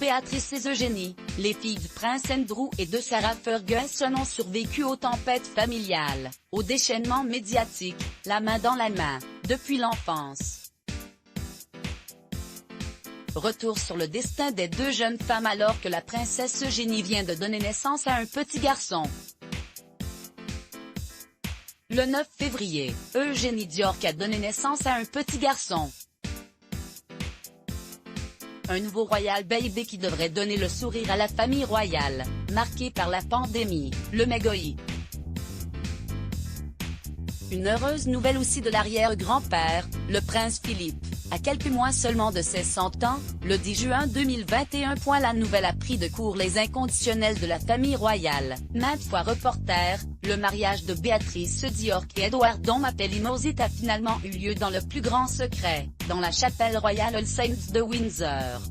Béatrice et Eugénie, les filles du prince Andrew et de Sarah Ferguson ont survécu aux tempêtes familiales, au déchaînement médiatique, la main dans la main, depuis l'enfance. Retour sur le destin des deux jeunes femmes alors que la princesse Eugénie vient de donner naissance à un petit garçon. Le 9 février, Eugénie Diorc a donné naissance à un petit garçon. Un nouveau Royal Baby qui devrait donner le sourire à la famille royale, marquée par la pandémie, le mégoï. Une heureuse nouvelle aussi de l'arrière-grand-père, le prince Philippe, à quelques mois seulement de ses 100 ans, le 10 juin 2021. La nouvelle a pris de court les inconditionnels de la famille royale, maintes fois reporter. Le mariage de Béatrice Diorc et Edward Dom Appelimosit a finalement eu lieu dans le plus grand secret, dans la chapelle royale All Saints de Windsor.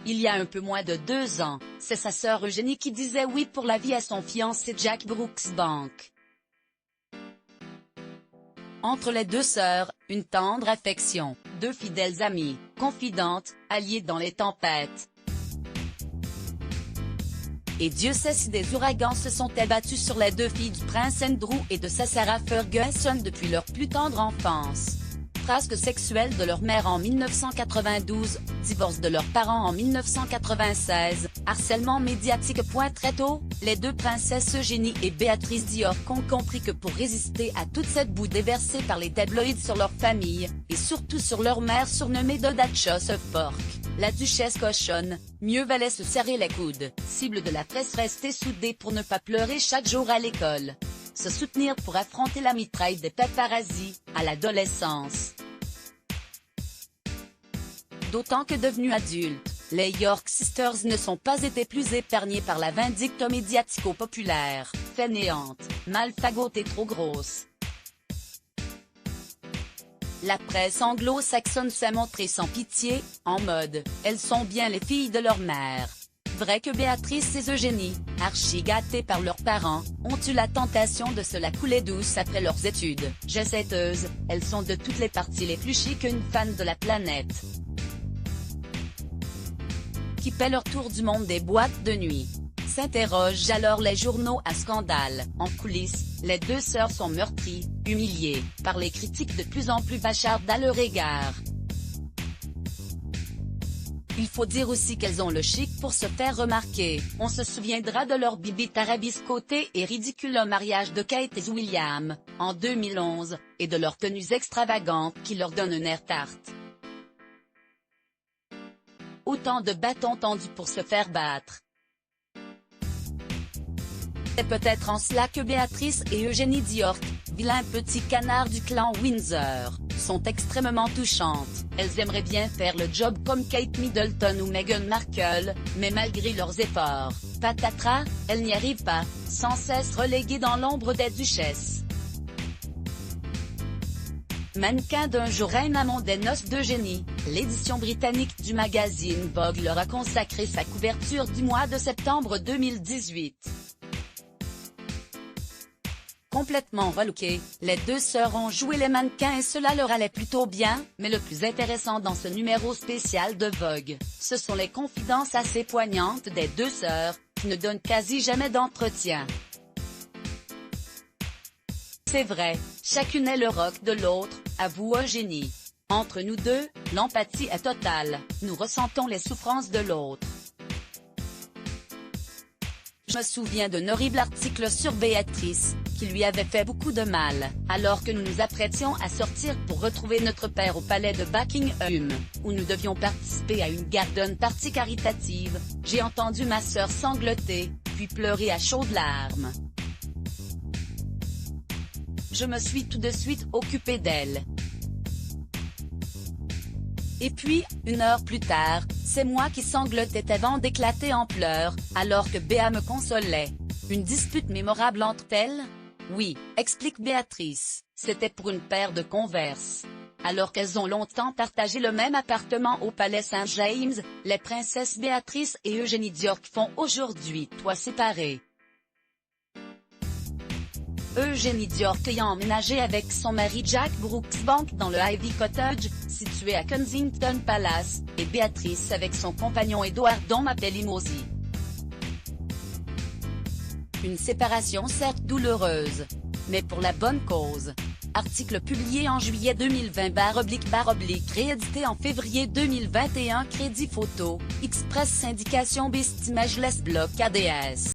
Il y a un peu moins de 2 ans, c'est sa sœur Eugénie qui disait oui pour la vie à son fiancé Jack Brooksbank. Entre les deux sœurs, une tendre affection, deux fidèles amies, confidentes, alliées dans les tempêtes. Et Dieu sait si des ouragans se sont abattus sur les deux filles du prince Andrew et de sa Sarah Ferguson depuis leur plus tendre enfance. Frasques sexuelles de leur mère en 1992, divorce de leurs parents en 1996, harcèlement médiatique. Très tôt, les deux princesses Eugénie et Béatrice Diorc ont compris que pour résister à toute cette boue déversée par les tabloïds sur leur famille, et surtout sur leur mère surnommée The Duchess of Pork, la duchesse cochonne, mieux valait se serrer les coudes, cible de la presse restée soudée pour ne pas pleurer chaque jour à l'école. Se soutenir pour affronter la mitraille des paparazzis, à l'adolescence. D'autant que devenues adultes, les York Sisters ne sont pas été plus épargnées par la vindicte médiatico-populaire, fainéante, mal fagotée, trop grosse. La presse anglo-saxonne s'est montrée sans pitié, en mode « elles sont bien les filles de leur mère ». Vrai que Béatrice et Eugénie, archi gâtées par leurs parents, ont eu la tentation de se la couler douce après leurs études. Jet-setteuses, elles sont de toutes les parties les plus chics une fan de la planète. Qui paient leur tour du monde des boîtes de nuit. S'interrogent alors les journaux à scandale. En coulisses, les deux sœurs sont meurtries, humiliées, par les critiques de plus en plus vachardes à leur égard. Il faut dire aussi qu'elles ont le chic pour se faire remarquer. On se souviendra de leur bibite arabiscotée et ridicule au mariage de Kate et William, en 2011, et de leurs tenues extravagantes qui leur donnent un air tarte. Autant de bâtons tendus pour se faire battre. C'est peut-être en cela que Béatrice et Eugénie Diorc, vilains petits canards du clan Windsor, sont extrêmement touchantes. Elles aimeraient bien faire le job comme Kate Middleton ou Meghan Markle, mais malgré leurs efforts, patatras, elles n'y arrivent pas, sans cesse reléguées dans l'ombre des duchesses. Mannequin d'un jour reine amont des noces d'Eugénie, l'édition britannique du magazine Vogue leur a consacré sa couverture du mois de septembre 2018. Complètement relookées, les deux sœurs ont joué les mannequins et cela leur allait plutôt bien, mais le plus intéressant dans ce numéro spécial de Vogue, ce sont les confidences assez poignantes des deux sœurs, qui ne donnent quasi jamais d'entretien. C'est vrai, chacune est le roc de l'autre, avoue Eugénie. Entre nous deux, l'empathie est totale, nous ressentons les souffrances de l'autre. Je me souviens d'un horrible article sur Béatrice, qui lui avait fait beaucoup de mal, alors que nous nous apprêtions à sortir pour retrouver notre père au palais de Buckingham, où nous devions participer à une garden party caritative. J'ai entendu ma sœur sangloter, puis pleurer à chaudes larmes. Je me suis tout de suite occupée d'elle. Et puis, 1 heure plus tard, c'est moi qui sanglotais avant d'éclater en pleurs, alors que Béa me consolait. Une dispute mémorable entre elles? Oui, explique Béatrice, c'était pour une paire de Converse. Alors qu'elles ont longtemps partagé le même appartement au palais Saint-James, les princesses Béatrice et Eugénie Diorc font aujourd'hui toit séparé. Eugénie Diorc ayant emménagé avec son mari Jack Brooksbank dans le Ivy Cottage, situé à Kensington Palace, et Béatrice avec son compagnon Edward Dom à Pelimosi. Une séparation certes douloureuse, mais pour la bonne cause. Article publié en juillet 2020 // réédité en février 2021. Crédit photo, Express Syndication Best Imageless Bloc ADS.